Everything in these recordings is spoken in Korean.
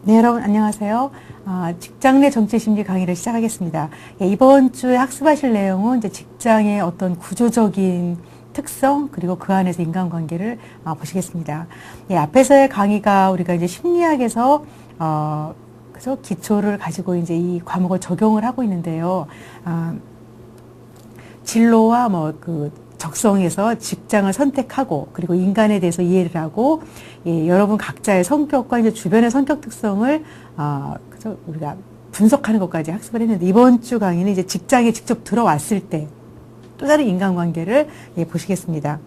네, 여러분 안녕하세요. 직장 내 정치 심리 강의를 시작하겠습니다. 이번 주에 학습하실 내용은 이제 직장의 어떤 구조적인 특성 그리고 그 안에서 인간관계를 보시겠습니다. 앞에서의 강의가 우리가 이제 심리학에서 그래서 기초를 가지고 이제 이 과목을 적용을 하고 있는데요. 진로와 적성에서 직장을 선택하고 그리고 인간에 대해서 이해를 하고 여러분 각자의 성격과 이제 주변의 성격 특성을 그래서 우리가 분석하는 것까지 학습을 했는데 이번 주 강의는 이제 직장에 직접 들어왔을 때 또 다른 인간관계를 보시겠습니다.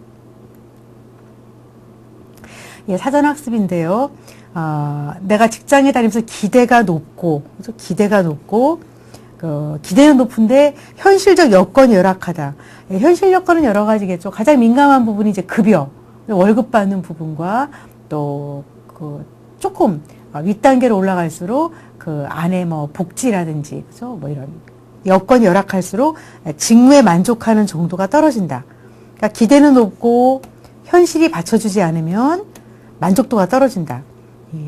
사전 학습인데요. 내가 직장에 다니면서 기대가 높고 기대는 높은데 현실적 여건이 열악하다. 현실 여건은 여러 가지겠죠. 가장 민감한 부분이 이제 급여, 월급 받는 부분과 또 조금 윗단계로 올라갈수록 그 안에 복지라든지 그죠? 이런 여건이 열악할수록 직무에 만족하는 정도가 떨어진다. 그러니까 기대는 높고 현실이 받쳐주지 않으면 만족도가 떨어진다.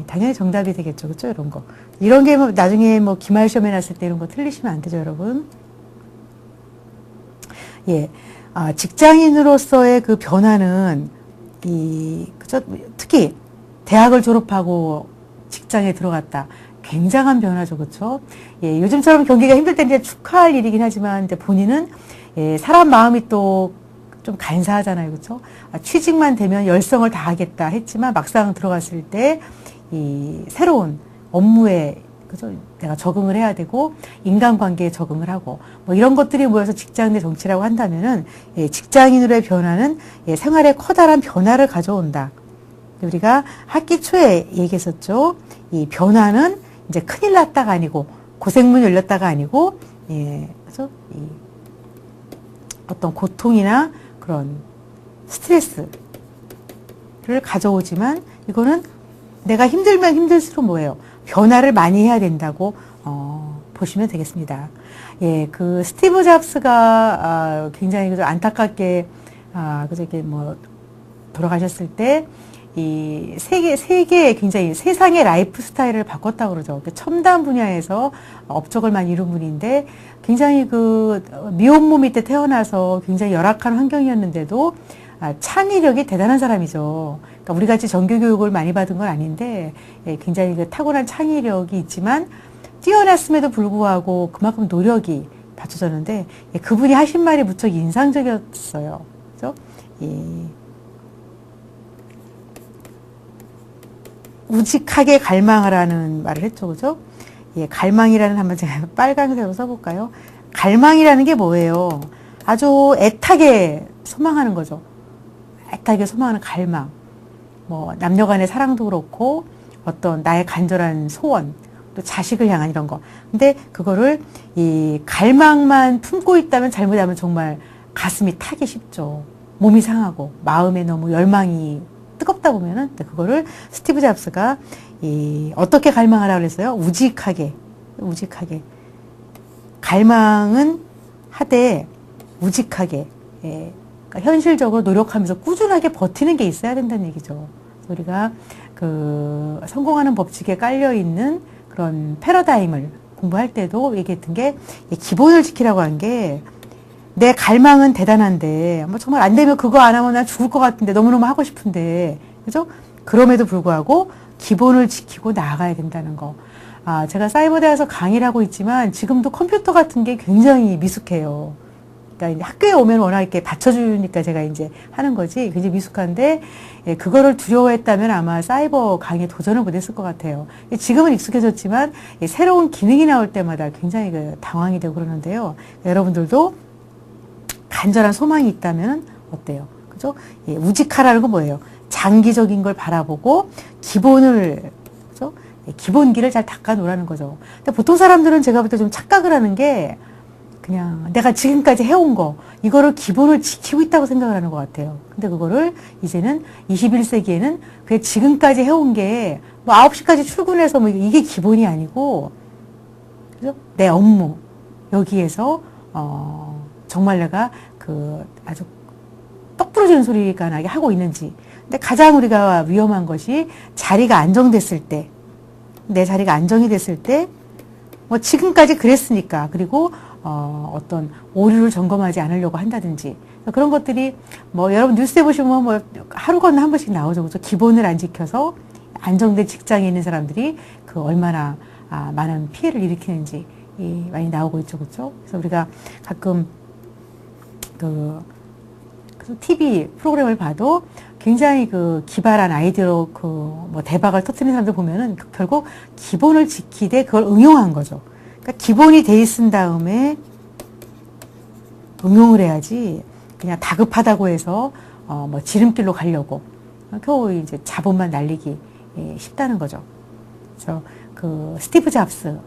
당연히 정답이 되겠죠. 그렇죠? 이런 거. 이런 게 나중에 기말 시험에 났을 때 이런 거 틀리시면 안 되죠, 여러분. 직장인으로서의 그 변화는 그죠? 특히 대학을 졸업하고 직장에 들어갔다. 굉장한 변화죠. 그렇죠? 요즘처럼 경기가 힘들 때 이제 축하할 일이긴 하지만 이제 본인은 사람 마음이 또 좀 간사하잖아요. 그렇죠? 취직만 되면 열성을 다하겠다 했지만 막상 들어갔을 때 이 새로운 업무에 그죠? 내가 적응을 해야 되고 인간관계에 적응을 하고 이런 것들이 모여서 직장 내 정치라고 한다면은 직장인으로의 변화는 생활에 커다란 변화를 가져온다. 우리가 학기 초에 얘기했었죠. 이 변화는 이제 큰일 났다가 아니고 고생문 열렸다가 아니고 그래서 어떤 고통이나 그런 스트레스를 가져오지만 이거는 내가 힘들면 힘들수록 뭐예요? 변화를 많이 해야 된다고 보시면 되겠습니다. 그 스티브 잡스가 굉장히 안타깝게 그저 이렇게 돌아가셨을 때 이 세계의 굉장히 세상의 라이프 스타일을 바꿨다고 그러죠. 첨단 분야에서 업적을 많이 이룬 분인데 굉장히 미혼모 밑에 태어나서 굉장히 열악한 환경이었는데도 창의력이 대단한 사람이죠. 그러니까 우리 같이 정규 교육을 많이 받은 건 아닌데 굉장히 타고난 창의력이 있지만 뛰어났음에도 불구하고 그만큼 노력이 받쳐졌는데 그분이 하신 말이 무척 인상적이었어요. 그죠? 우직하게 갈망하라는 말을 했죠. 그죠? 갈망이라는 한번 제가 빨간색으로 써볼까요? 갈망이라는 게 뭐예요? 아주 애타게 소망하는 거죠. 애타게 소망하는 갈망. 남녀 간의 사랑도 그렇고, 어떤 나의 간절한 소원, 또 자식을 향한 이런 거. 근데 그거를 이 갈망만 품고 있다면 잘못하면 정말 가슴이 타기 쉽죠. 몸이 상하고, 마음에 너무 열망이 뜨겁다 보면은, 그거를 스티브 잡스가 어떻게 갈망하라고 그랬어요? 우직하게. 갈망은 하되, 우직하게. 그러니까 현실적으로 노력하면서 꾸준하게 버티는 게 있어야 된다는 얘기죠. 우리가 성공하는 법칙에 깔려있는 그런 패러다임을 공부할 때도 얘기했던 게 기본을 지키라고 한 게 내 갈망은 대단한데 정말 안 되면 그거 안 하면 난 죽을 것 같은데 너무너무 하고 싶은데 그죠? 그럼에도 불구하고 기본을 지키고 나아가야 된다는 거. 제가 사이버대에서 강의를 하고 있지만 지금도 컴퓨터 같은 게 굉장히 미숙해요. 그러니까 학교에 오면 워낙 이렇게 받쳐주니까 제가 이제 하는 거지. 굉장히 미숙한데, 그거를 두려워했다면 아마 사이버 강의에 도전을 못했을 것 같아요. 지금은 익숙해졌지만, 새로운 기능이 나올 때마다 굉장히 당황이 되고 그러는데요. 여러분들도 간절한 소망이 있다면 어때요? 그죠? 우직하라는 건 뭐예요? 장기적인 걸 바라보고, 그죠? 기본기를 잘 닦아 놓으라는 거죠. 근데 보통 사람들은 제가 볼 때 좀 착각을 하는 게, 그냥 내가 지금까지 해온 거 이거를 기본을 지키고 있다고 생각을 하는 것 같아요. 근데 그거를 이제는 21세기에는 그게 지금까지 해온 게 9시까지 출근해서 이게 기본이 아니고 그죠? 내 업무 여기에서 정말 내가 아주 떡 부러지는 소리가 나게 하고 있는지. 근데 가장 우리가 위험한 것이 자리가 안정됐을 때 내 자리가 안정이 됐을 때, 뭐 지금까지 그랬으니까, 그리고 어떤 오류를 점검하지 않으려고 한다든지, 그런 것들이 뭐 여러분 뉴스에 보시면 뭐 하루 건너 한 번씩 나오죠. 그죠? 기본을 안 지켜서 안정된 직장에 있는 사람들이 그 얼마나 많은 피해를 일으키는지 많이 나오고 있죠. 그죠? 그래서 우리가 가끔 TV 프로그램을 봐도 굉장히 그 기발한 아이디어로 뭐 대박을 터뜨리는 사람들 보면은 결국 기본을 지키되 그걸 응용한 거죠. 그러니까 기본이 돼 있은 다음에 응용을 해야지 그냥 다급하다고 해서 뭐 지름길로 가려고 겨우 이제 자본만 날리기 쉽다는 거죠. 그래서 그 스티브 잡스,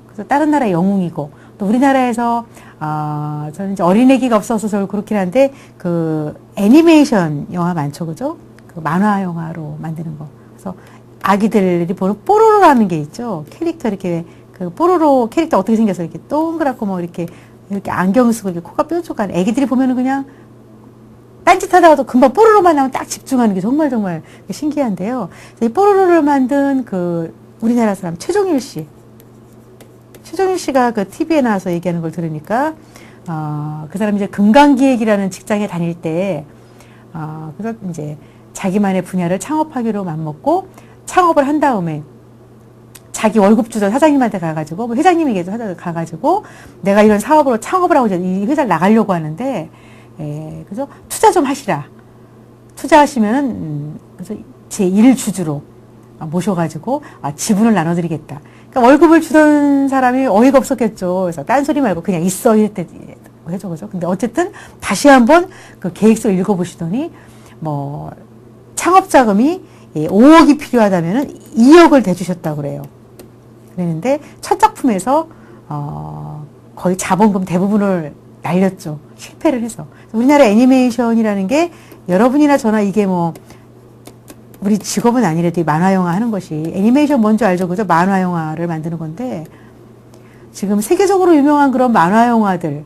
그래서 다른 나라의 영웅이고 또 우리나라에서 저는 이제 어린애기가 없어서 저 그렇긴 한데 그 애니메이션 영화 많죠, 그죠? 그 만화 영화로 만드는 거. 그래서 아기들이 보는 뽀로로라는 게 있죠. 캐릭터 이렇게 그 뽀로로 캐릭터 어떻게 생겼어? 이렇게 동그랗고 뭐 이렇게 안경 쓰고 이렇게 코가 뾰족한 애기들이 보면은 그냥 딴짓하다가도 금방 뽀로로만 나오면 딱 집중하는 게 정말 신기한데요. 이 뽀로로를 만든 그 우리나라 사람 최종일 씨가 그 TV에 나와서 얘기하는 걸 들으니까 그 사람이 이제 금강기획이라는 직장에 다닐 때 그래서 이제 자기만의 분야를 창업하기로 맘먹고 창업을 한 다음에 자기 월급 주던 사장님한테 가가지고 뭐 회장님에게도 가가지고 내가 이런 사업으로 창업을 하고 이제 이 회사를 나가려고 하는데 그래서 투자 좀 하시라. 투자하시면은 그래서 제 1주주로 모셔가지고 지분을 나눠드리겠다. 그러니까 월급을 주던 사람이 어이가 없었겠죠. 그래서 딴소리 말고 그냥 있어 이랬대 해줘, 그죠? 근데 어쨌든 다시 한번 그 계획서를 읽어보시더니 뭐 창업 자금이 5억이 필요하다면은 2억을 대주셨다고 그래요. 그랬는데 첫 작품에서 거의 자본금 대부분을 날렸죠. 실패를 해서. 우리나라 애니메이션이라는 게 여러분이나 저나 이게 뭐 우리 직업은 아니래도 만화 영화 하는 것이 애니메이션 뭔지 알죠, 그죠? 만화 영화를 만드는 건데 지금 세계적으로 유명한 그런 만화 영화들이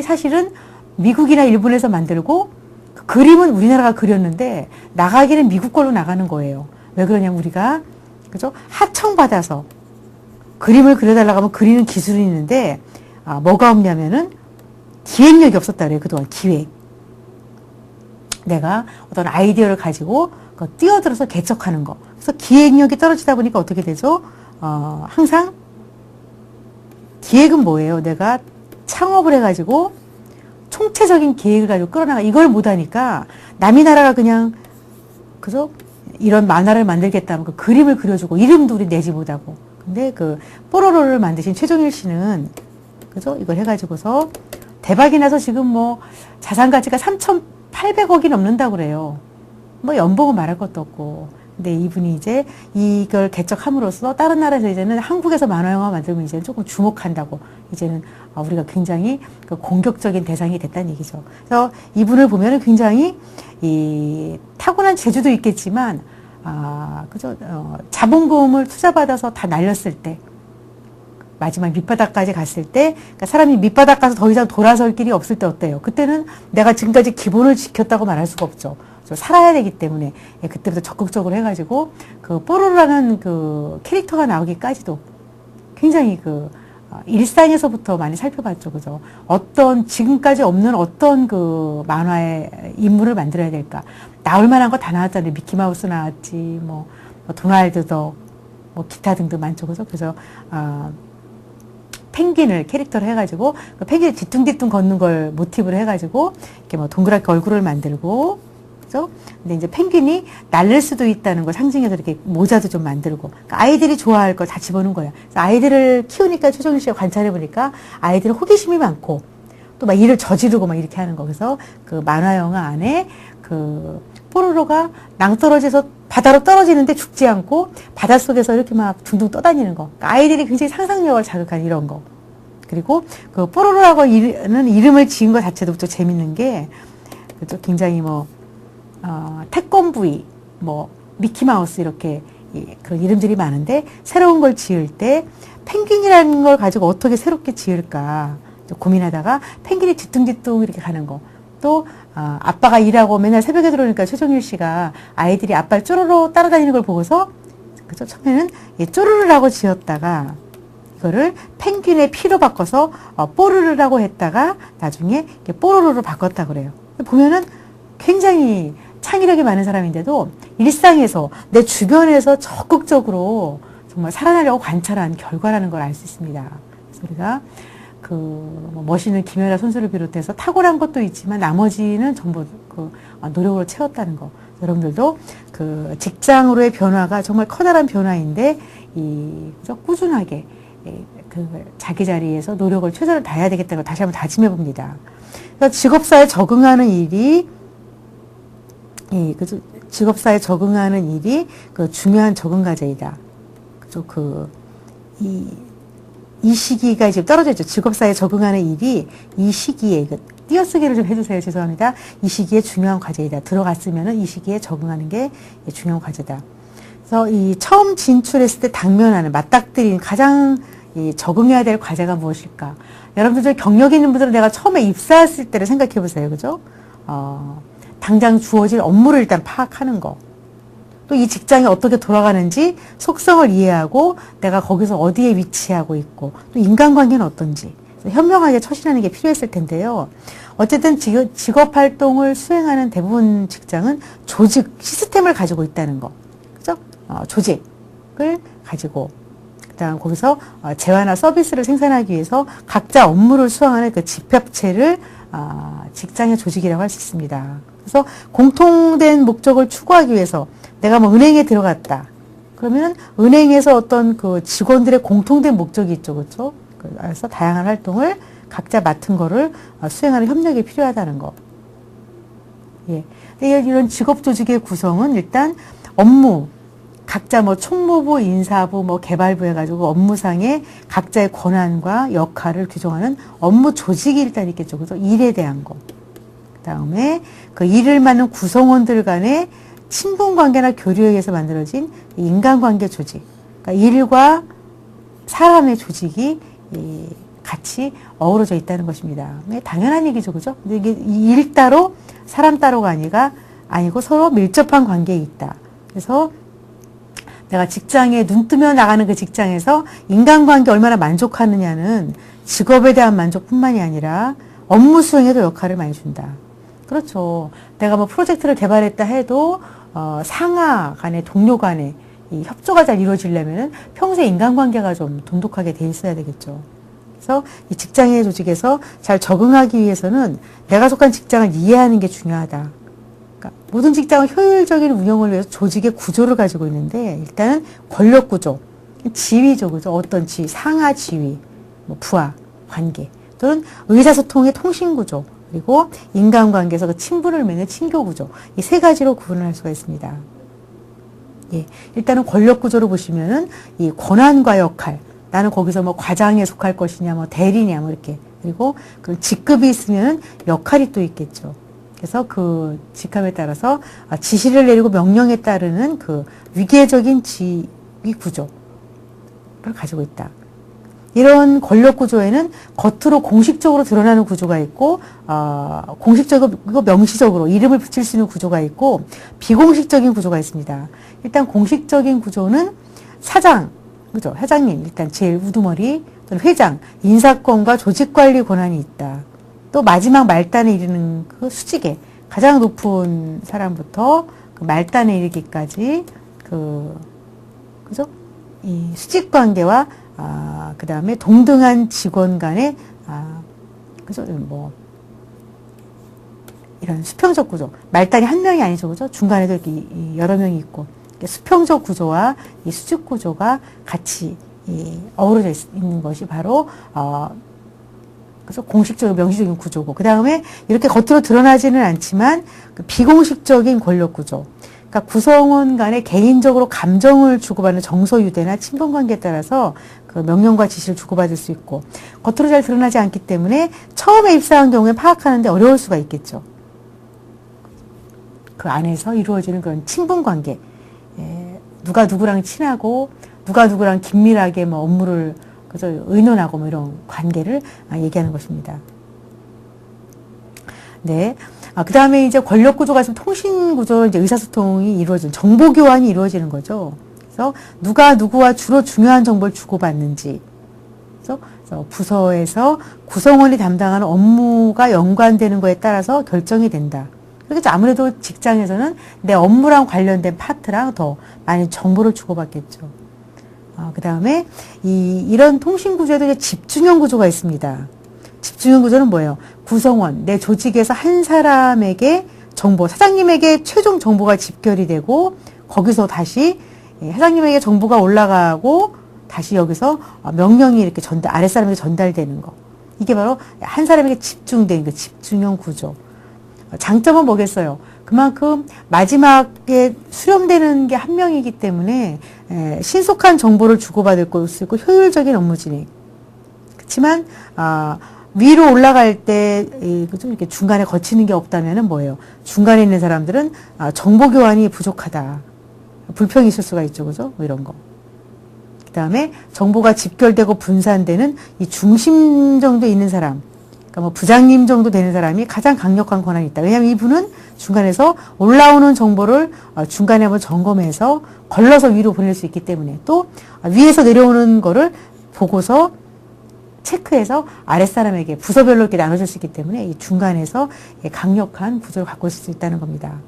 사실은 미국이나 일본에서 만들고 그 그림은 우리나라가 그렸는데 나가기는 미국 걸로 나가는 거예요. 왜 그러냐면 우리가 그죠? 하청받아서 그림을 그려달라고 하면 그리는 기술이 있는데 뭐가 없냐면은 기획력이 없었다 그래요. 그동안 기획. 내가 어떤 아이디어를 가지고 뛰어들어서 개척하는 거. 그래서 기획력이 떨어지다 보니까 어떻게 되죠? 항상 기획은 뭐예요? 내가 창업을 해가지고 총체적인 계획을 가지고 끌어나가 이걸 못하니까 남이 나라가 그냥 그죠? 이런 만화를 만들겠다면 그 그림을 그려주고 이름도 우리 내지 못하고. 근데 그 뽀로로를 만드신 최종일 씨는 그죠? 이걸 해가지고서 대박이 나서 지금 뭐 자산 가치가 3,800억이 넘는다고 그래요. 뭐 연봉은 말할 것도 없고. 근데 이분이 이제 이걸 개척함으로써 다른 나라에서 이제는 한국에서 만화영화 만들면 이제는 조금 주목한다고. 이제는 우리가 굉장히 그 공격적인 대상이 됐다는 얘기죠. 그래서 이분을 보면은 굉장히 타고난 재주도 있겠지만, 그죠? 자본금을 투자받아서 다 날렸을 때, 마지막 밑바닥까지 갔을 때, 그러니까 사람이 밑바닥 가서 더 이상 돌아설 길이 없을 때 어때요? 그때는 내가 지금까지 기본을 지켰다고 말할 수가 없죠. 살아야 되기 때문에 그때부터 적극적으로 해가지고 그 뽀로로라는 그 캐릭터가 나오기까지도 굉장히 그 일상에서부터 많이 살펴봤죠, 그죠? 어떤 지금까지 없는 어떤 그 만화의 인물을 만들어야 될까? 나올 만한 거 다 나왔잖아요. 미키 마우스 나왔지, 뭐 도날드 덕, 뭐 기타 등등 많죠, 그죠? 그래서 펭귄을 캐릭터로 해가지고 그 펭귄이 뒤뚱뒤뚱 걷는 걸 모티브로 해가지고 이렇게 뭐 동그랗게 얼굴을 만들고. 그죠? 근데 이제 펭귄이 날릴 수도 있다는 걸 상징해서 이렇게 모자도 좀 만들고. 그러니까 아이들이 좋아할 걸 다 집어넣은 거예요. 그래서 아이들을 키우니까 최종일 씨가 관찰해보니까 아이들은 호기심이 많고 또 막 일을 저지르고 막 이렇게 하는 거. 그래서 그 만화 영화 안에 그 뽀로로가 낭떠러지에서 바다로 떨어지는데 죽지 않고 바닷속에서 이렇게 막 둥둥 떠다니는 거. 그러니까 아이들이 굉장히 상상력을 자극한 이런 거. 그리고 그 뽀로로라고 는 이름을 지은 것 자체도 또 재밌는 게 그죠? 굉장히 뭐 태권브이, 뭐, 미키마우스, 이렇게, 그런 이름들이 많은데, 새로운 걸 지을 때, 펭귄이라는 걸 가지고 어떻게 새롭게 지을까, 고민하다가, 펭귄이 뒤뚱뒤뚱 이렇게 가는 거. 또, 아빠가 일하고 맨날 새벽에 들어오니까 최종일 씨가 아이들이 아빠를 쪼로로 따라다니는 걸 보고서, 그죠? 처음에는 쪼르르라고 지었다가 이거를 펭귄의 피로 바꿔서 뽀르르라고 했다가 나중에 뽀로로로 바꿨다 그래요. 보면은 굉장히 창의력이 많은 사람인데도 일상에서 내 주변에서 적극적으로 정말 살아나려고 관찰한 결과라는 걸 알 수 있습니다. 그래서 우리가 멋있는 김연아 선수를 비롯해서 탁월한 것도 있지만 나머지는 전부 노력으로 채웠다는 거. 여러분들도 직장으로의 변화가 정말 커다란 변화인데 꾸준하게 자기 자리에서 노력을 최선을 다해야 되겠다는 걸 다시 한번 다짐해 봅니다. 직업사에 적응하는 일이 직업사에 적응하는 일이 중요한 적응 과제이다. 그죠? 이 시기가 지금 떨어져 있죠. 직업사에 적응하는 일이 이 시기에, 띄어쓰기를 좀 해주세요. 죄송합니다. 이 시기에 중요한 과제이다. 들어갔으면은 이 시기에 적응하는 게 중요한 과제다. 그래서 처음 진출했을 때 당면하는, 맞닥뜨리는 가장 적응해야 될 과제가 무엇일까? 여러분들 경력 있는 분들은 내가 처음에 입사했을 때를 생각해 보세요. 그죠? 당장 주어질 업무를 일단 파악하는 거. 또 이 직장이 어떻게 돌아가는지 속성을 이해하고 내가 거기서 어디에 위치하고 있고 또 인간관계는 어떤지 현명하게 처신하는 게 필요했을 텐데요. 어쨌든 직업 활동을 수행하는 대부분 직장은 조직, 시스템을 가지고 있다는 거. 그죠? 조직을 가지고 그다음 거기서 재화나 서비스를 생산하기 위해서 각자 업무를 수행하는 그 집합체를 직장의 조직이라고 할 수 있습니다. 그래서 공통된 목적을 추구하기 위해서 내가 은행에 들어갔다. 그러면 은행에서 어떤 직원들의 공통된 목적이 있죠. 그렇죠? 그래서 다양한 활동을 각자 맡은 거를 수행하는 협력이 필요하다는 거. 예. 이런 직업 조직의 구성은 일단 업무, 각자 총무부, 인사부, 개발부 해가지고 업무상의 각자의 권한과 역할을 규정하는 업무 조직이 일단 있겠죠. 그래서 일에 대한 거. 그 다음에 그 일을 맡는 구성원들 간의 친분관계나 교류에 의해서 만들어진 인간관계 조직. 그러니까 일과 사람의 조직이 같이 어우러져 있다는 것입니다. 당연한 얘기죠. 그죠? 근데 이게 일 따로, 사람 따로가 아니고 서로 밀접한 관계에 있다. 그래서 내가 직장에 눈 뜨면 나가는 그 직장에서 인간관계 얼마나 만족하느냐는 직업에 대한 만족뿐만이 아니라 업무 수행에도 역할을 많이 준다. 그렇죠. 내가 프로젝트를 개발했다 해도 상하 간의 동료 간의 이 협조가 잘 이루어지려면 평소에 인간관계가 좀 돈독하게 돼 있어야 되겠죠. 그래서 이 직장의 조직에서 잘 적응하기 위해서는 내가 속한 직장을 이해하는 게 중요하다. 그러니까 모든 직장은 효율적인 운영을 위해서 조직의 구조를 가지고 있는데 일단은 권력 구조, 지위죠. 그죠? 어떤 지위, 상하 지위, 부하, 관계 또는 의사소통의 통신 구조 그리고 인간관계에서 친분을 맺는 친교 구조 이 세 가지로 구분을 할 수가 있습니다. 예, 일단은 권력 구조를 보시면은 이 권한과 역할 나는 거기서 과장에 속할 것이냐 대리냐 이렇게 그리고 그 직급이 있으면은 역할이 또 있겠죠. 그래서 그 직함에 따라서 지시를 내리고 명령에 따르는 그 위계적인 지위 구조를 가지고 있다. 이런 권력 구조에는 겉으로 공식적으로 드러나는 구조가 있고 공식적이고 명시적으로 이름을 붙일 수 있는 구조가 있고 비공식적인 구조가 있습니다. 일단 공식적인 구조는 사장, 그죠? 회장님 일단 제일 우두머리 또는 회장, 인사권과 조직관리 권한이 있다. 또 마지막 말단에 이르는 그 수직에 가장 높은 사람부터 그 말단에 이르기까지 그죠? 이 수직 관계와 그 다음에 동등한 직원 간의 그죠? 이런 수평적 구조. 말단이 한 명이 아니죠, 그죠? 중간에도 이렇게 여러 명이 있고 수평적 구조와 이 수직 구조가 같이 어우러져 있는 것이 바로 그래서 공식적인 명시적인 구조고 그 다음에 이렇게 겉으로 드러나지는 않지만 그 비공식적인 권력 구조 그러니까 구성원 간에 개인적으로 감정을 주고받는 정서유대나 친분관계에 따라서 그 명령과 지시를 주고받을 수 있고 겉으로 잘 드러나지 않기 때문에 처음에 입사한 경우에 파악하는데 어려울 수가 있겠죠. 그 안에서 이루어지는 그런 친분관계 누가 누구랑 친하고 누가 누구랑 긴밀하게 업무를 그래서 의논하고 이런 관계를 얘기하는 것입니다. 네. 그 다음에 이제 권력 구조가 있으면 통신 구조로 이제 의사소통이 이루어지는, 정보 교환이 이루어지는 거죠. 그래서 누가 누구와 주로 중요한 정보를 주고받는지, 그래서 부서에서 구성원이 담당하는 업무가 연관되는 거에 따라서 결정이 된다. 그렇겠죠. 아무래도 직장에서는 내 업무랑 관련된 파트랑 더 많이 정보를 주고받겠죠. 그 다음에 이런 통신 구조에도 이제 집중형 구조가 있습니다. 집중형 구조는 뭐예요? 구성원, 내 조직에서 한 사람에게 정보, 사장님에게 최종 정보가 집결이 되고 거기서 다시 사장님에게 정보가 올라가고 다시 여기서 명령이 이렇게 아랫사람에게 전달되는 거. 이게 바로 한 사람에게 집중된 그 집중형 구조. 장점은 뭐겠어요? 그만큼 마지막에 수렴되는 게 한 명이기 때문에 신속한 정보를 주고받을 수 있고 효율적인 업무 진행. 그렇지만 위로 올라갈 때 좀 이렇게 중간에 거치는 게 없다면은 뭐예요? 중간에 있는 사람들은 정보 교환이 부족하다. 불평이 있을 수가 있죠, 그죠? 뭐 이런 거. 그 다음에 정보가 집결되고 분산되는 이 중심 정도 있는 사람. 그러니까 뭐 부장님 정도 되는 사람이 가장 강력한 권한이 있다. 왜냐하면 이분은 중간에서 올라오는 정보를 중간에 한번 점검해서 걸러서 위로 보낼 수 있기 때문에 또 위에서 내려오는 거를 보고서 체크해서 아랫사람에게 부서별로 이렇게 나눠줄 수 있기 때문에 이 중간에서 강력한 구조를 갖고 있을 수 있다는 겁니다.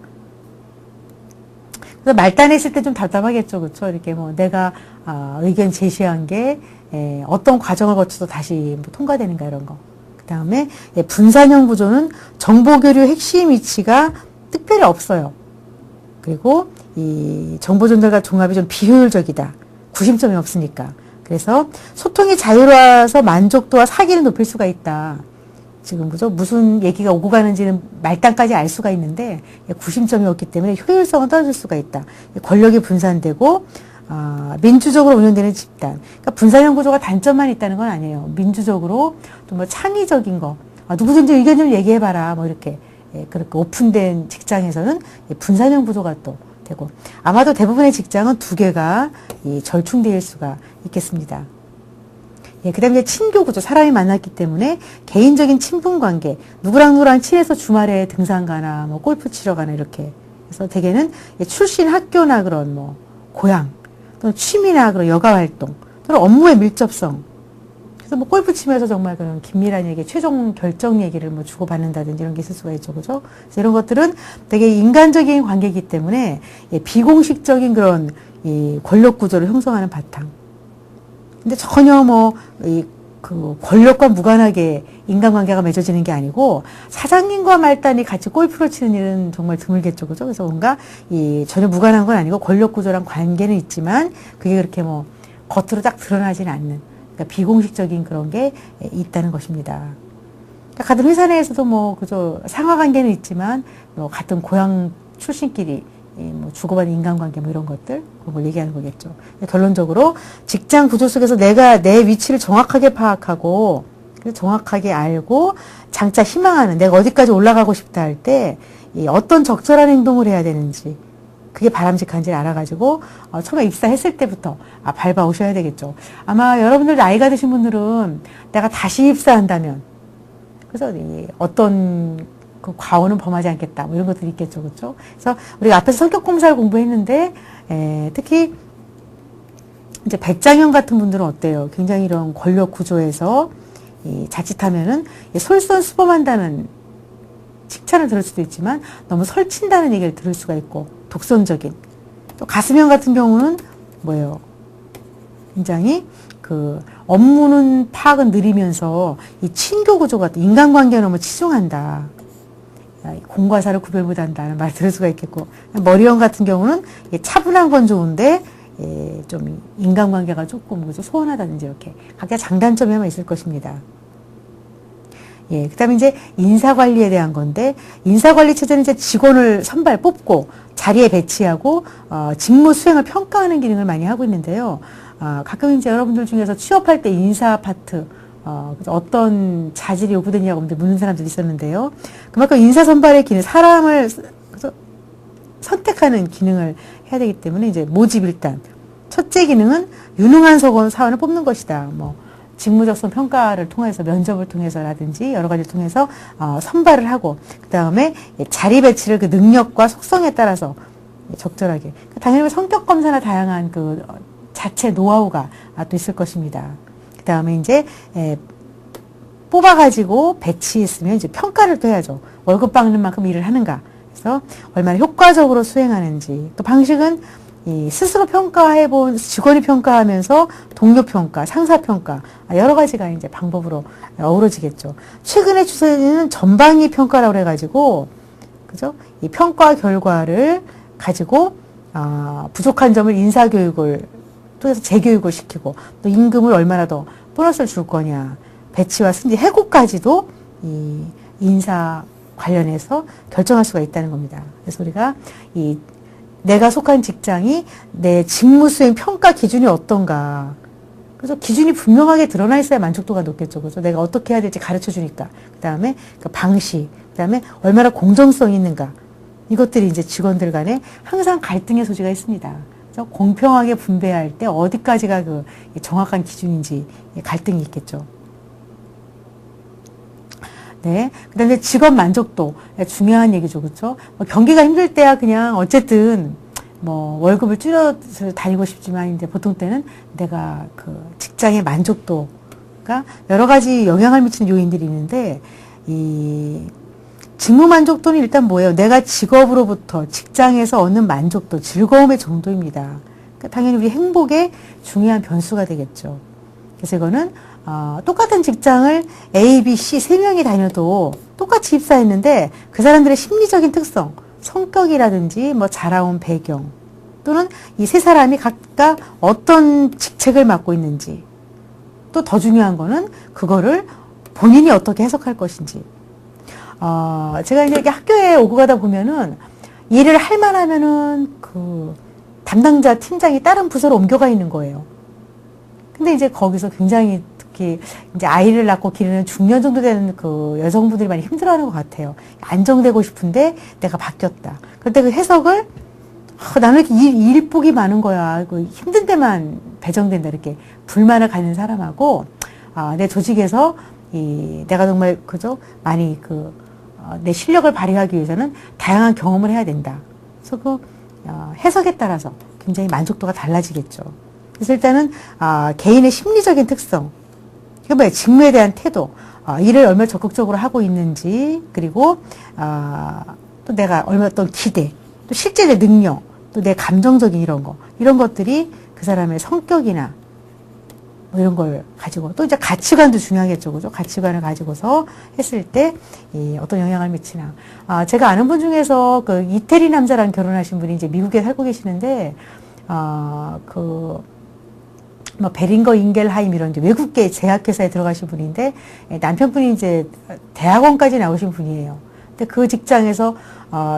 그래서 말단했을 때 좀 답답하겠죠, 그렇죠? 이렇게 뭐 내가 의견 제시한 게 어떤 과정을 거쳐서 다시 뭐 통과되는가 이런 거. 그 다음에 분산형 구조는 정보 교류 핵심 위치가 특별히 없어요. 그리고 이 정보 전달과 종합이 좀 비효율적이다. 구심점이 없으니까. 그래서 소통이 자유로워서 만족도와 사기를 높일 수가 있다. 지금 그죠? 무슨 얘기가 오고 가는지는 말단까지 알 수가 있는데 구심점이 없기 때문에 효율성은 떨어질 수가 있다. 권력이 분산되고 민주적으로 운영되는 집단. 그러니까 분산형 구조가 단점만 있다는 건 아니에요. 민주적으로 좀 뭐 창의적인 거, 누구든지 의견 좀 얘기해봐라. 뭐 이렇게 그렇게 오픈된 직장에서는 분산형 구조가 또 되고 아마도 대부분의 직장은 두 개가 절충될 수가 있겠습니다. 그 다음에 친교 구조, 사람이 만났기 때문에 개인적인 친분 관계, 누구랑 친해서 주말에 등산 가나, 뭐 골프 치러 가나, 이렇게. 그래서 대개는 출신 학교나 그런 뭐, 고향, 또는 취미나 그런 여가 활동, 또는 업무의 밀접성. 그래서 뭐 골프 치면서 정말 그런 긴밀한 얘기, 최종 결정 얘기를 뭐 주고받는다든지 이런 게 있을 수가 있죠. 그죠? 그래서 이런 것들은 되게 인간적인 관계이기 때문에 비공식적인 그런 이 권력 구조를 형성하는 바탕. 근데 전혀 그 권력과 무관하게 인간관계가 맺어지는 게 아니고 사장님과 말단이 같이 골프를 치는 일은 정말 드물겠죠, 그죠? 그래서 뭔가 전혀 무관한 건 아니고 권력 구조랑 관계는 있지만 그게 그렇게 뭐 겉으로 딱 드러나지는 않는 그러니까 비공식적인 그런 게 있다는 것입니다. 그러니까 같은 회사 내에서도 뭐 그저 상하 관계는 있지만 뭐 같은 고향 출신끼리 뭐 주고받는 인간관계 뭐 이런 것들 그런 걸 얘기하는 거겠죠. 결론적으로 직장 구조 속에서 내가 내 위치를 정확하게 파악하고 정확하게 알고 장차 희망하는 내가 어디까지 올라가고 싶다 할 때 어떤 적절한 행동을 해야 되는지 그게 바람직한지 알아가지고 처음에 입사했을 때부터 밟아 오셔야 되겠죠. 아마 여러분들 나이가 드신 분들은 내가 다시 입사한다면 그래서 어떤 그 과오는 범하지 않겠다. 뭐 이런 것들이 있겠죠. 그렇죠? 그래서 우리가 앞에서 성격 검사를 공부했는데 특히 이제 백장현 같은 분들은 어때요? 굉장히 이런 권력 구조에서 자칫하면은 솔선수범한다는 칭찬을 들을 수도 있지만 너무 설친다는 얘기를 들을 수가 있고 독선적인. 또 가스면 같은 경우는 뭐예요? 굉장히 그 업무는 파악은 느리면서 이 친교 구조가 인간관계에 너무 치중한다. 공과 사를 구별 못한다는 말 들을 수가 있겠고 머리형 같은 경우는 차분한 건 좋은데 좀 인간관계가 조금 그죠 소원하다든지 이렇게 각자 장단점이 아마 있을 것입니다. 그다음에 이제 인사관리에 대한 건데 인사관리 체제는 이제 직원을 선발 뽑고 자리에 배치하고 직무 수행을 평가하는 기능을 많이 하고 있는데요. 가끔 이제 여러분들 중에서 취업할 때 인사 파트 어떤 자질이 요구되냐고 묻는 사람들이 있었는데요. 그만큼 인사 선발의 기능, 사람을 선택하는 기능을 해야 되기 때문에 이제 모집 일단 첫째 기능은 유능한 사원을 뽑는 것이다. 뭐 직무적성 평가를 통해서 면접을 통해서라든지 여러 가지를 통해서 선발을 하고 그 다음에 자리 배치를 그 능력과 속성에 따라서 적절하게. 당연히 성격 검사나 다양한 그 자체 노하우가 또 있을 것입니다. 그 다음에 이제 뽑아가지고 배치했으면 이제 평가를 또 해야죠. 월급 받는 만큼 일을 하는가. 그래서 얼마나 효과적으로 수행하는지. 또 방식은 스스로 평가해본 직원이 평가하면서 동료 평가, 상사 평가 여러 가지가 이제 방법으로 어우러지겠죠. 최근의 추세는 전방위 평가라고 해가지고 그죠? 이 평가 결과를 가지고 부족한 점을 인사교육을 통해서 재교육을 시키고 또 임금을 얼마나 더 보너스를 줄 거냐 배치와 승진 해고까지도 이 인사 관련해서 결정할 수가 있다는 겁니다. 그래서 우리가 내가 속한 직장이 내 직무 수행 평가 기준이 어떤가. 그래서 기준이 분명하게 드러나 있어야 만족도가 높겠죠. 그래서 내가 어떻게 해야 될지 가르쳐 주니까. 그 다음에 그 방식, 그 다음에 얼마나 공정성이 있는가. 이것들이 이제 직원들 간에 항상 갈등의 소지가 있습니다. 그래서 공평하게 분배할 때 어디까지가 그 정확한 기준인지 갈등이 있겠죠. 네. 그 다음에 직업 만족도. 중요한 얘기죠. 그렇죠? 경기가 힘들 때야 그냥 어쨌든 월급을 줄여서 다니고 싶지만 이제 보통 때는 내가 그 직장의 만족도가 여러 가지 영향을 미치는 요인들이 있는데 이 직무 만족도는 일단 뭐예요? 내가 직업으로부터 직장에서 얻는 만족도, 즐거움의 정도입니다. 그러니까 당연히 우리 행복의 중요한 변수가 되겠죠. 그래서 이거는 똑같은 직장을 A, B, C 세 명이 다녀도 똑같이 입사했는데 그 사람들의 심리적인 특성, 성격이라든지 자라온 배경 또는 이 세 사람이 각각 어떤 직책을 맡고 있는지 또 더 중요한 거는 그거를 본인이 어떻게 해석할 것인지. 제가 이제 이렇게 학교에 오고 가다 보면은 일을 할 만하면은 그 담당자 팀장이 다른 부서로 옮겨가 있는 거예요. 근데 이제 거기서 굉장히 특히 이제 아이를 낳고 기르는 중년 정도 되는 그 여성분들이 많이 힘들어하는 것 같아요. 안정되고 싶은데 내가 바뀌었다. 그때 그 해석을 나는 이렇게 일복이 많은 거야. 그 힘든 데만 배정된다. 이렇게 불만을 가진 사람하고 내 조직에서 내가 정말 그죠 많이 내 실력을 발휘하기 위해서는 다양한 경험을 해야 된다. 그래서 그 해석에 따라서 굉장히 만족도가 달라지겠죠. 그래서 일단은 개인의 심리적인 특성, 그게 뭐예요? 직무에 대한 태도, 일을 얼마나 적극적으로 하고 있는지, 그리고 또 내가 얼마나 어떤 기대, 또 실제 내 능력, 또 내 감정적인 이런 것들이 그 사람의 성격이나 이런 걸 가지고 또 이제 가치관도 중요하겠죠, 그죠? 가치관을 가지고서 했을 때 어떤 영향을 미치나. 제가 아는 분 중에서 그 이태리 남자랑 결혼하신 분이 이제 미국에 살고 계시는데 베링거 인겔하임 이런 이제 외국계 제약회사에 들어가신 분인데 남편분이 이제 대학원까지 나오신 분이에요. 근데 그 직장에서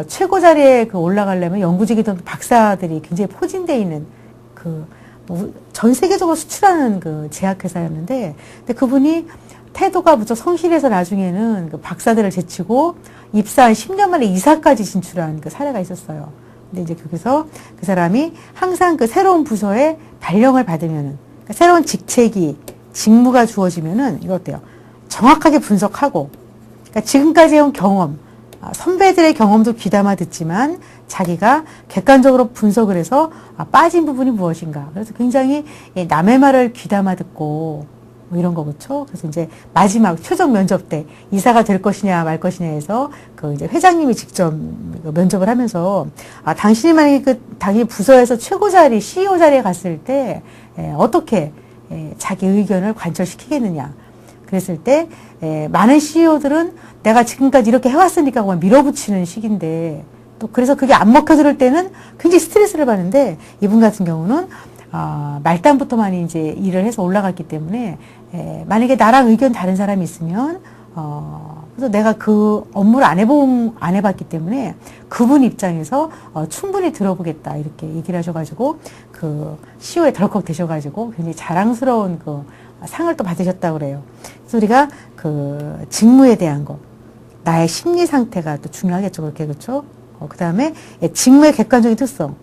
최고 자리에 올라가려면 연구직이든 박사들이 굉장히 포진되어 있는 전 세계적으로 수출하는 그 제약회사였는데, 근데 그분이 태도가 무척 성실해서 나중에는 그 박사들을 제치고 입사한 10년 만에 이사까지 진출한 그 사례가 있었어요. 근데 이제 거기서 그 사람이 항상 그 새로운 부서에 발령을 받으면은, 그러니까 새로운 직무가 주어지면은 이거 어때요? 정확하게 분석하고, 그러니까 지금까지 해온 경험, 선배들의 경험도 귀담아 듣지만 자기가 객관적으로 분석을 해서 빠진 부분이 무엇인가. 그래서 굉장히 남의 말을 귀담아 듣고 이런 거 그렇죠. 그래서 이제 마지막 최종 면접 때 이사가 될 것이냐 말 것이냐 해서 그 이제 회장님이 직접 면접을 하면서 당신이 만약에 당연히 부서에서 최고 자리 CEO 자리에 갔을 때 어떻게 자기 의견을 관철시키겠느냐. 그랬을 때 많은 CEO들은 내가 지금까지 이렇게 해왔으니까 그만 밀어붙이는 식인데 또 그래서 그게 안 먹혀들을 때는 굉장히 스트레스를 받는데 이분 같은 경우는 말단부터 많이 이제 일을 해서 올라갔기 때문에 만약에 나랑 의견 다른 사람이 있으면 그래서 내가 그 업무를 안 해봤기 때문에 그분 입장에서 충분히 들어보겠다 이렇게 얘기를 하셔가지고 그 CEO에 덜컥 되셔가지고 굉장히 자랑스러운 그 상을 또 받으셨다고 그래요. 그래서 우리가 그 직무에 대한 거, 나의 심리 상태가 또 중요하겠죠, 그렇게 그렇죠? 그 다음에 직무의 객관적인 특성.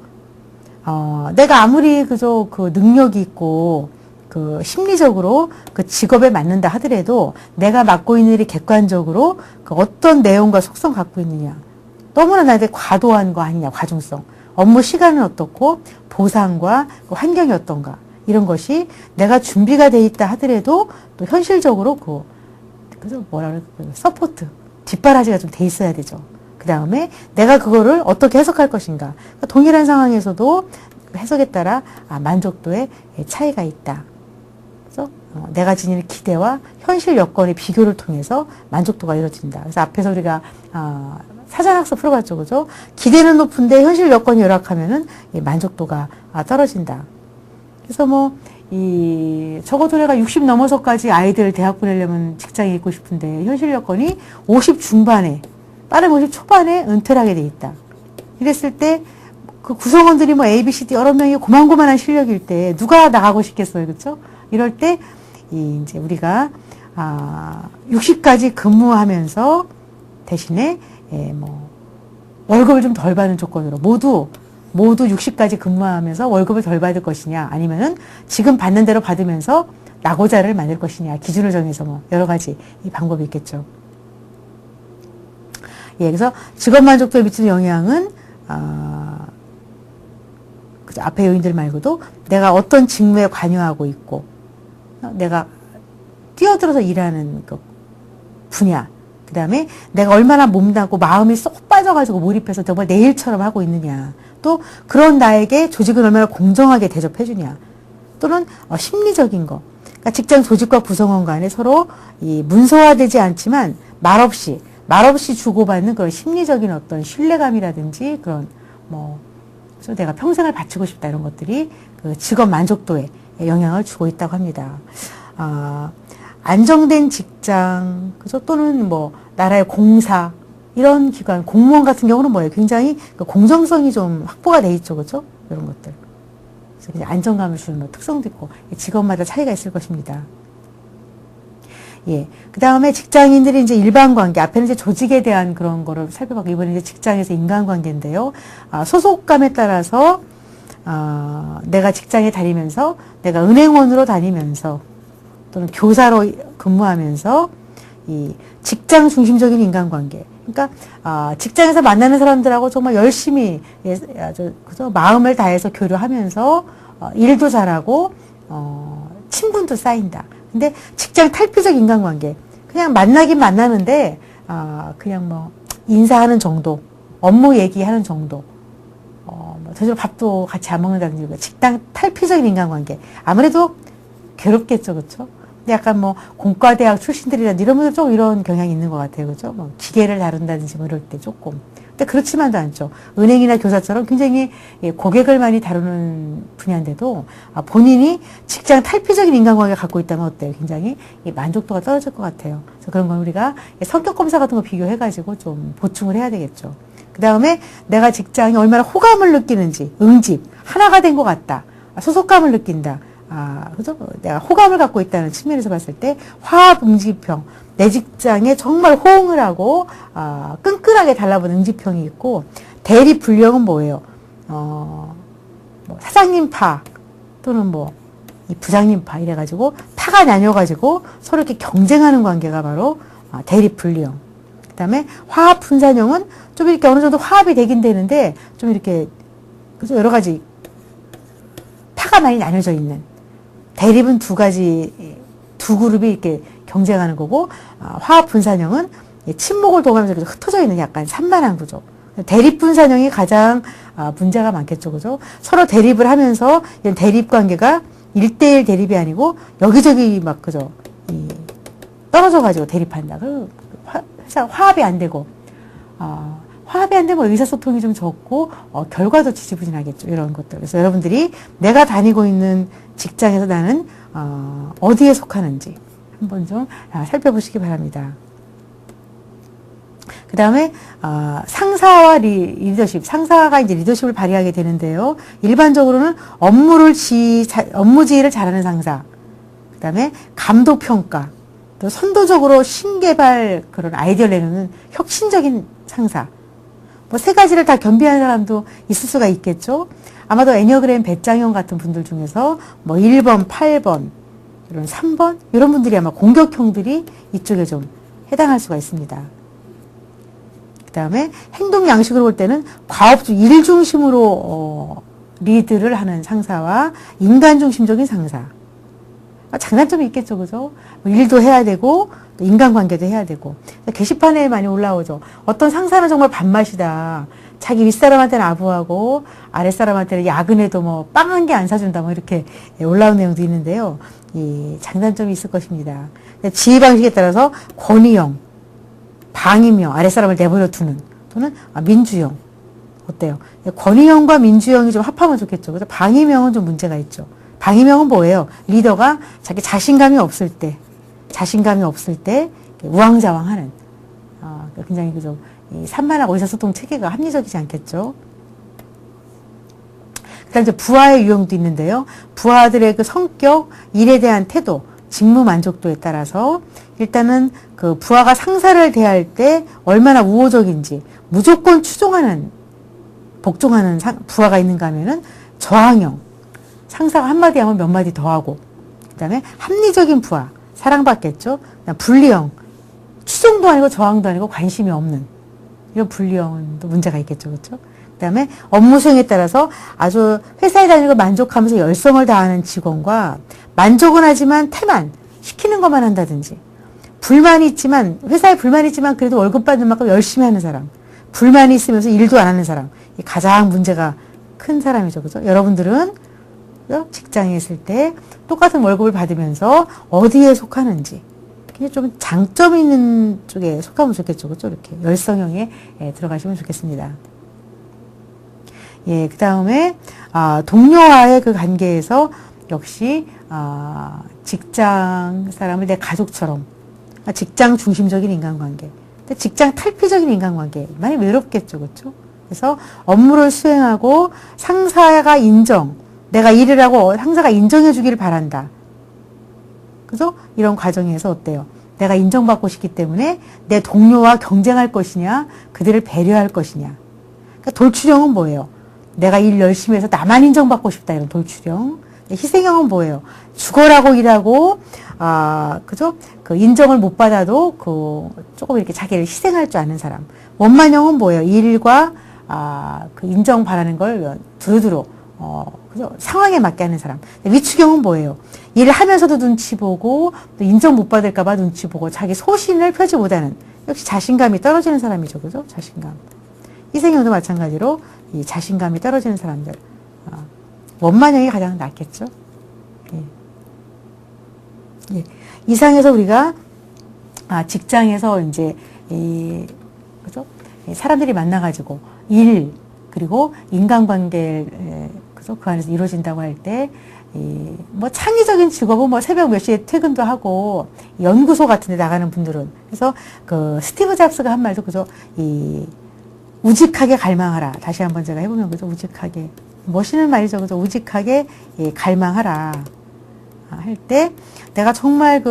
내가 아무리 그저 그 능력이 있고 그 심리적으로 그 직업에 맞는다 하더라도 내가 맡고 있는 일이 객관적으로 그 어떤 내용과 속성 갖고 있느냐. 너무나 나한테 과도한 거 아니냐, 과중성. 업무 시간은 어떻고 보상과 그 환경이 어떤가 이런 것이 내가 준비가 돼 있다 하더라도 또 현실적으로 그래서 뭐라 그래 서포트 뒷바라지가 좀 돼 있어야 되죠. 그 다음에 내가 그거를 어떻게 해석할 것인가. 그러니까 동일한 상황에서도 해석에 따라 만족도에 차이가 있다. 그래서 내가 지니는 기대와 현실 여건의 비교를 통해서 만족도가 이루어진다. 그래서 앞에서 우리가 사전학습 풀어봤죠, 그죠? 기대는 높은데 현실 여건이 열악하면은 만족도가 떨어진다. 그래서 적어도 내가 60 넘어서까지 아이들 대학 보내려면 직장에 있고 싶은데 현실 여건이 50 중반에 빠른 50 초반에 은퇴를 하게 돼 있다. 이랬을 때 그 구성원들이 A, B, C, D 여러 명이 고만고만한 실력일 때 누가 나가고 싶겠어요, 그렇죠? 이럴 때 이제 우리가 60까지 근무하면서 대신에 월급을 좀 덜 받는 조건으로 모두 60까지 근무하면서 월급을 덜 받을 것이냐, 아니면은 지금 받는 대로 받으면서 낙오자를 만들 것이냐, 기준을 정해서 여러 가지 이 방법이 있겠죠. 예, 그래서 직업 만족도에 미치는 영향은 그죠, 앞에 요인들 말고도 내가 어떤 직무에 관여하고 있고, 내가 뛰어들어서 일하는 그 분야, 그 다음에 내가 얼마나 몸담고 마음이 쏙 빠져가지고 몰입해서 정말 내 일처럼 하고 있느냐, 또 그런 나에게 조직은 얼마나 공정하게 대접해주냐, 또는 심리적인 거, 그러니까 직장 조직과 구성원 간에 서로 이 문서화되지 않지만 말없이 주고받는 그런 심리적인 어떤 신뢰감이라든지 그런 그래서 내가 평생을 바치고 싶다 이런 것들이 그 직업 만족도에 영향을 주고 있다고 합니다. 안정된 직장, 그죠? 또는 나라의 공사, 이런 기관, 공무원 같은 경우는 뭐예요? 굉장히 그 공정성이 좀 확보가 돼 있죠, 그죠? 이런 것들. 그래서 안정감을 주는 특성도 있고, 직업마다 차이가 있을 것입니다. 예. 그 다음에 직장인들이 이제 일반 관계, 앞에는 이제 조직에 대한 그런 거를 살펴봤고, 이번에 이제 직장에서 인간관계인데요. 소속감에 따라서, 내가 직장에 다니면서, 내가 은행원으로 다니면서, 또는 교사로 근무하면서, 이 직장 중심적인 인간관계. 그러니까, 직장에서 만나는 사람들하고 정말 열심히, 그죠? 마음을 다해서 교류하면서, 일도 잘하고, 친분도 쌓인다. 근데 직장 탈피적 인간관계. 그냥 만나긴 만나는데, 그냥 인사하는 정도, 업무 얘기하는 정도, 대체로 밥도 같이 안 먹는다든지, 직장 탈피적인 인간관계. 아무래도 괴롭겠죠, 그쵸? 근데 약간 공과대학 출신들이라든지 이런 분들 좀 이런 경향이 있는 것 같아요, 그죠? 기계를 다룬다든지 이럴 때 조금. 근데 그렇지만도 않죠. 은행이나 교사처럼 굉장히 고객을 많이 다루는 분야인데도 본인이 직장 탈피적인 인간관계를 갖고 있다면 어때요? 굉장히 만족도가 떨어질 것 같아요. 그래서 그런 건 우리가 성격 검사 같은 거 비교해가지고 좀 보충을 해야 되겠죠. 그 다음에 내가 직장에 얼마나 호감을 느끼는지, 응집, 하나가 된 것 같다. 소속감을 느낀다. 그죠? 내가 호감을 갖고 있다는 측면에서 봤을 때 화합 응집형, 내 직장에 정말 호응을 하고 끈끈하게 달라붙는 응집형이 있고, 대립 불령은 뭐예요? 사장님 파 또는 이 부장님 파 이래가지고 파가 나뉘어가지고 서로 이렇게 경쟁하는 관계가 바로 대립 불령. 그다음에 화합 분산형은 좀 이렇게 어느 정도 화합이 되긴 되는데 좀 이렇게 그죠? 여러 가지 파가 많이 나뉘어져 있는. 대립은 두 그룹이 이렇게 경쟁하는 거고, 화합 분산형은 친목을 도가면서 흩어져 있는 약간 산만한 구조. 대립 분산형이 가장 문제가 많겠죠, 그죠? 서로 대립을 하면서 이런 대립 관계가 1대1 대립이 아니고 여기저기 그죠? 떨어져가지고 대립한다. 화합이 안 되고, 화합이 안 되면 의사소통이 좀 적고, 결과도 지지부진하겠죠. 이런 것들. 그래서 여러분들이 내가 다니고 있는 직장에서 나는, 어디에 속하는지 한번 좀 살펴보시기 바랍니다. 그 다음에, 상사와 리더십. 상사가 이제 리더십을 발휘하게 되는데요. 일반적으로는 업무 지휘를 잘하는 상사. 그 다음에 감독평가. 또 선도적으로 신개발 그런 아이디어를 내놓는 혁신적인 상사. 세 가지를 다 겸비한 사람도 있을 수가 있겠죠. 아마도 애니어그램 배짱형 같은 분들 중에서 1번, 8번, 이런 3번 이런 분들이 아마 공격형들이 이쪽에 좀 해당할 수가 있습니다. 그 다음에 행동 양식으로 볼 때는 과업주, 일 중심으로 리드를 하는 상사와 인간 중심적인 상사. 장단점이 있겠죠, 그죠? 일도 해야 되고, 또 인간관계도 해야 되고. 게시판에 많이 올라오죠. 어떤 상사는 정말 밥맛이다. 자기 윗사람한테는 아부하고, 아랫사람한테는 야근해도 뭐, 빵 한 개 안 사준다. 뭐, 이렇게 올라온 내용도 있는데요. 이 장단점이 있을 것입니다. 지휘 방식에 따라서 권위형, 방임형, 아랫사람을 내버려 두는, 또는 민주형. 어때요? 권위형과 민주형이 좀 합하면 좋겠죠. 그래서 방임형은 좀 문제가 있죠. 방임형은 뭐예요? 리더가 자기 자신감이 없을 때 우왕좌왕하는, 굉장히 그죠. 이 산만하고 의사소통 체계가 합리적이지 않겠죠. 그 다음 이제 부하의 유형도 있는데요. 부하들의 그 성격, 일에 대한 태도, 직무 만족도에 따라서 일단은 그 부하가 상사를 대할 때 얼마나 우호적인지 무조건 복종하는 부하가 있는가 하면은 저항형. 상사가 한마디 하면 몇 마디 더 하고. 그 다음에 합리적인 부하. 사랑받겠죠. 분리형. 추종도 아니고 저항도 아니고 관심이 없는. 이런 분리형은 또 문제가 있겠죠. 그렇죠? 그 다음에 업무 수행에 따라서 아주 회사에 다니고 만족하면서 열성을 다하는 직원과 만족은 하지만 태만, 시키는 것만 한다든지. 불만이 있지만, 회사에 불만이 있지만 그래도 월급 받는 만큼 열심히 하는 사람. 불만이 있으면서 일도 안 하는 사람. 이 가장 문제가 큰 사람이죠. 그죠? 여러분들은 직장에 있을 때 똑같은 월급을 받으면서 어디에 속하는지. 좀 장점이 있는 쪽에 속하면 좋겠죠. 그죠? 이렇게 열성형에 들어가시면 좋겠습니다. 예, 그 다음에, 동료와의 그 관계에서 역시, 직장 사람을 내 가족처럼, 직장 중심적인 인간관계, 직장 탈피적인 인간관계, 많이 외롭겠죠. 그렇죠? 그래서 업무를 수행하고 상사가 내가 일을 하고 상사가 인정해 주기를 바란다. 그죠? 이런 과정에서 어때요? 내가 인정받고 싶기 때문에 내 동료와 경쟁할 것이냐, 그들을 배려할 것이냐. 그러니까 돌출형은 뭐예요? 내가 일 열심히 해서 나만 인정받고 싶다. 이런 돌출형. 희생형은 뭐예요? 죽어라고 일하고, 그죠? 그 인정을 못 받아도 조금 이렇게 자기를 희생할 줄 아는 사람. 원만형은 뭐예요? 일과, 그 인정 바라는 걸 두루두루, 그죠? 상황에 맞게 하는 사람. 위축형은 뭐예요? 일을 하면서도 눈치 보고, 또 인정 못 받을까봐 눈치 보고, 자기 소신을 펴지 못하는, 역시 자신감이 떨어지는 사람이죠. 그죠? 자신감. 희생형도 마찬가지로, 이 자신감이 떨어지는 사람들. 원만형이 가장 낫겠죠? 예. 예. 이상해서 우리가, 직장에서 이제, 그죠? 사람들이 만나가지고, 그리고 인간관계, 그죠? 그 안에서 이루어진다고 할 때, 뭐 창의적인 직업은 뭐 새벽 몇 시에 퇴근도 하고, 연구소 같은 데 나가는 분들은. 그래서 그 스티브 잡스가 한 말도 그죠? 우직하게 갈망하라. 다시 한번 제가 해보면 그죠? 우직하게. 멋있는 말이죠. 그죠? 우직하게 갈망하라. 할 때, 내가 정말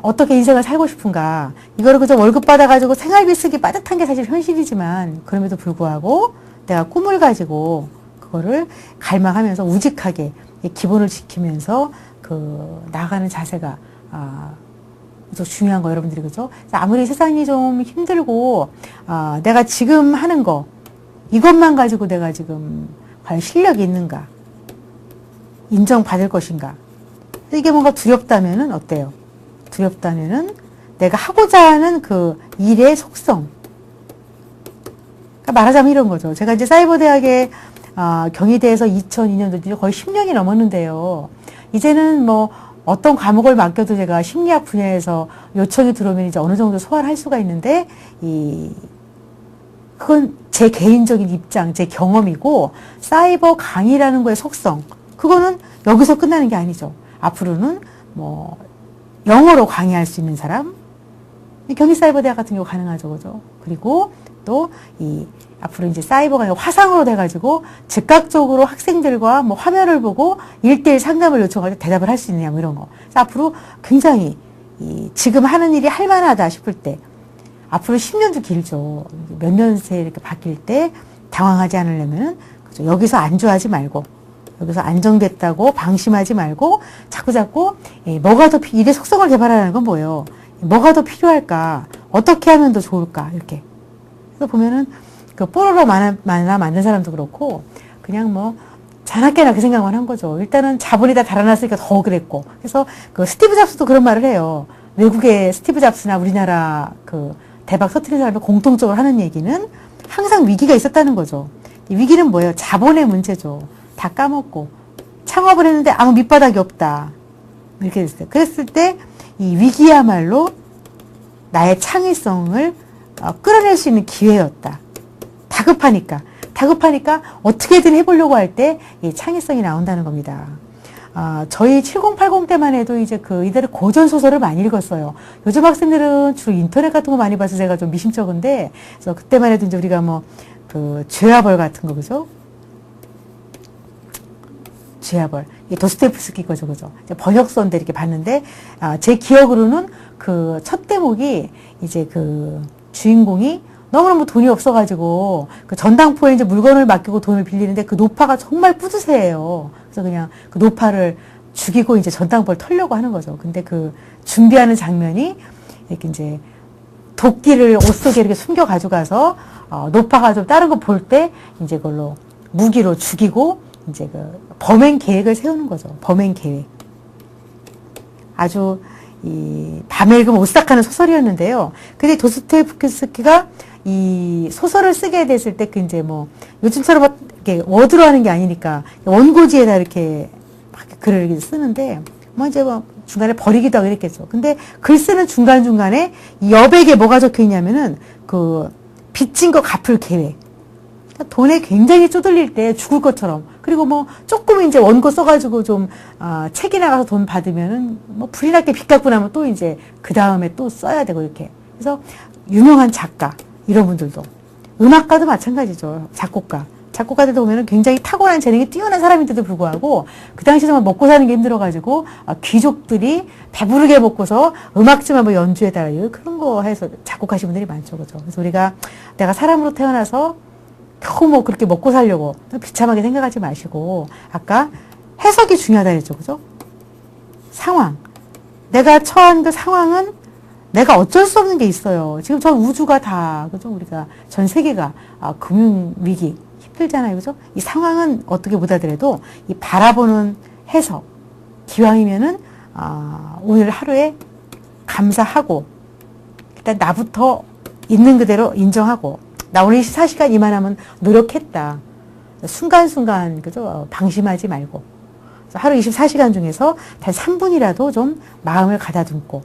어떻게 인생을 살고 싶은가. 이거를 그저 월급 받아가지고 생활비 쓰기 빠듯한 게 사실 현실이지만, 그럼에도 불구하고 내가 꿈을 가지고 그거를 갈망하면서 우직하게 기본을 지키면서 나아가는 자세가, 그죠? 중요한 거, 여러분들이, 그죠? 아무리 세상이 좀 힘들고, 내가 지금 하는 거, 이것만 가지고 내가 지금 과연 실력이 있는가? 인정받을 것인가? 이게 뭔가 두렵다면은 어때요? 두렵다면은 내가 하고자 하는 그 일의 속성. 그러니까 말하자면 이런 거죠. 제가 이제 사이버대학에 경희대에서 2002년도 거의 10년이 넘었는데요. 이제는 뭐 어떤 과목을 맡겨도 제가 심리학 분야에서 요청이 들어오면 이제 어느 정도 소화를 할 수가 있는데, 그건 제 개인적인 입장, 제 경험이고, 사이버 강의라는 거의 속성. 그거는 여기서 끝나는 게 아니죠. 앞으로는 뭐, 영어로 강의할 수 있는 사람, 경희사이버대학 같은 경우 가능하죠. 그죠? 그리고 또, 앞으로 이제 사이버가 화상으로 돼가지고, 즉각적으로 학생들과 뭐 화면을 보고 1대1 상담을 요청할 때 대답을 할 수 있느냐, 뭐 이런 거. 그래서 앞으로 굉장히, 지금 하는 일이 할만하다 싶을 때, 앞으로 10년도 길죠. 몇 년 새 이렇게 바뀔 때 당황하지 않으려면, 그죠? 여기서 안주하지 말고, 여기서 안정됐다고 방심하지 말고, 자꾸, 뭐가 더, 일의 속성을 개발하는 건 뭐예요? 뭐가 더 필요할까? 어떻게 하면 더 좋을까? 이렇게. 그래서 보면은 그 뽀로로 만화 만든 사람도 그렇고 그냥 뭐 자나깨나 그 생각만 한 거죠. 일단은 자본이 다 달아났으니까 더 그랬고. 그래서 그 스티브 잡스도 그런 말을 해요. 외국의 스티브 잡스나 우리나라 그 대박 터트린 사람이 공통적으로 하는 얘기는 항상 위기가 있었다는 거죠. 이 위기는 뭐예요? 자본의 문제죠. 다 까먹고 창업을 했는데 아무 밑바닥이 없다. 이렇게 됐어요. 그랬을 때 이 위기야말로 나의 창의성을 끌어낼 수 있는 기회였다. 다급하니까 어떻게든 해보려고 할 때 이 창의성이 나온다는 겁니다. 저희 7080 때만 해도 이제 이들의 고전 소설을 많이 읽었어요. 요즘 학생들은 주로 인터넷 같은 거 많이 봐서 제가 좀 미심쩍은데, 그래서 그때만 해도 이제 우리가 뭐, 죄와 벌 같은 거, 그죠? 죄와 벌. 이게 도스토옙스키 거죠, 그죠? 번역서인데 이렇게 봤는데, 제 기억으로는 그 첫 대목이 이제 주인공이 너무너무 돈이 없어가지고 그 전당포에 이제 물건을 맡기고 돈을 빌리는데 그 노파가 정말 뿌듯해해요. 그래서 그냥 그 노파를 죽이고 이제 전당포를 털려고 하는 거죠. 근데 그 준비하는 장면이 이렇게 이제 도끼를 옷 속에 이렇게 숨겨 가져가서 노파가 좀 다른 거 볼 때 이제 그걸로 무기로 죽이고 이제 그 범행 계획을 세우는 거죠. 범행 계획. 아주 밤에 읽으면 오싹하는 소설이었는데요. 근데 도스토옙스키가 이 소설을 쓰게 됐을 때 이제 뭐 요즘처럼 이렇게 워드로 하는 게 아니니까 원고지에다 이렇게 막 글을 쓰는데 뭐 이제 뭐 중간에 버리기도 하고 이랬겠죠. 근데 글 쓰는 중간중간에 이 여백에 뭐가 적혀 있냐면은 빚진 거 갚을 계획. 돈에 굉장히 쪼들릴 때 죽을 것처럼. 그리고 뭐 조금 이제 원고 써가지고 좀 책이 나가서 돈 받으면은 뭐 불이 나게 빚 갚고 나면 또 이제 그 다음에 또 써야 되고 이렇게. 그래서 유명한 작가 이런 분들도 음악가도 마찬가지죠. 작곡가들도 보면은 굉장히 타고난 재능이 뛰어난 사람인데도 불구하고 그 당시 정말 먹고 사는 게 힘들어가지고 귀족들이 배부르게 먹고서 음악지만 뭐 연주해달라 그런 거 해서 작곡하신 분들이 많죠, 그죠? 그래서 내가 사람으로 태어나서 겨우 뭐 그렇게 먹고 살려고 비참하게 생각하지 마시고 아까 해석이 중요하다 했죠, 그죠? 상황. 내가 처한 그 상황은 내가 어쩔 수 없는 게 있어요. 지금 전 우주가 다, 그죠? 우리가 전 세계가 금융위기 힘들잖아요, 그죠? 이 상황은 어떻게 보다더라도 이 바라보는 해석, 기왕이면은 오늘 하루에 감사하고 일단 나부터 있는 그대로 인정하고 나 오늘 24시간 이만하면 노력했다. 순간순간, 그죠? 방심하지 말고. 하루 24시간 중에서 단 3분이라도 좀 마음을 가다듬고,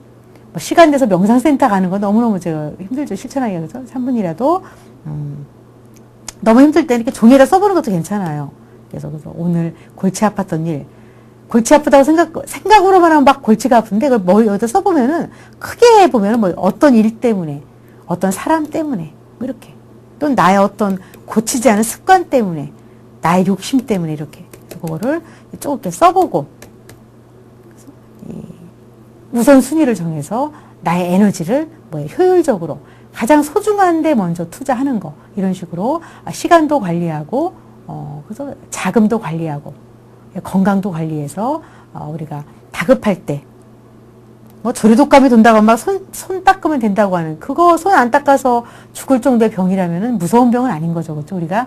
뭐 시간 내서 명상센터 가는 건 너무너무 제가 힘들죠. 실천하기가, 그죠? 3분이라도, 너무 힘들 때 이렇게 종이에다 써보는 것도 괜찮아요. 그래서 오늘 골치 아팠던 일, 골치 아프다고 생각으로만 하면 막 골치가 아픈데, 그걸 뭐 여기다 써보면은, 크게 해보면은 뭐 어떤 일 때문에, 어떤 사람 때문에, 뭐 이렇게. 또는 나의 어떤 고치지 않은 습관 때문에, 나의 욕심 때문에 이렇게. 그거를 조금 이렇게 써보고, 우선순위를 정해서 나의 에너지를 효율적으로 가장 소중한 데 먼저 투자하는 거. 이런 식으로 시간도 관리하고, 그래서 자금도 관리하고, 건강도 관리해서, 우리가 다급할 때, 뭐 조류독감이 돈다고 막 손 닦으면 된다고 하는 그거 손 안 닦아서 죽을 정도의 병이라면은 무서운 병은 아닌 거죠. 그렇죠? 우리가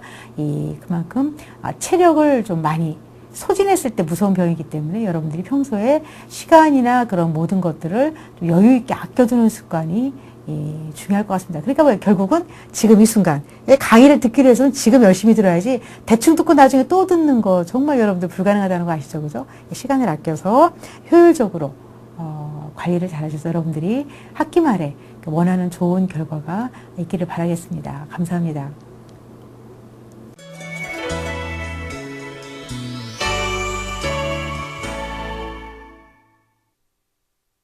그만큼 체력을 좀 많이 소진했을 때 무서운 병이기 때문에 여러분들이 평소에 시간이나 그런 모든 것들을 좀 여유 있게 아껴두는 습관이 중요할 것 같습니다. 그러니까 뭐 결국은 지금 이 순간 강의를 듣기 위해서는 지금 열심히 들어야지 대충 듣고 나중에 또 듣는 거 정말 여러분들 불가능하다는 거 아시죠? 그죠? 시간을 아껴서 효율적으로 관리를 잘하셔서 여러분들이 학기 말에 원하는 좋은 결과가 있기를 바라겠습니다. 감사합니다.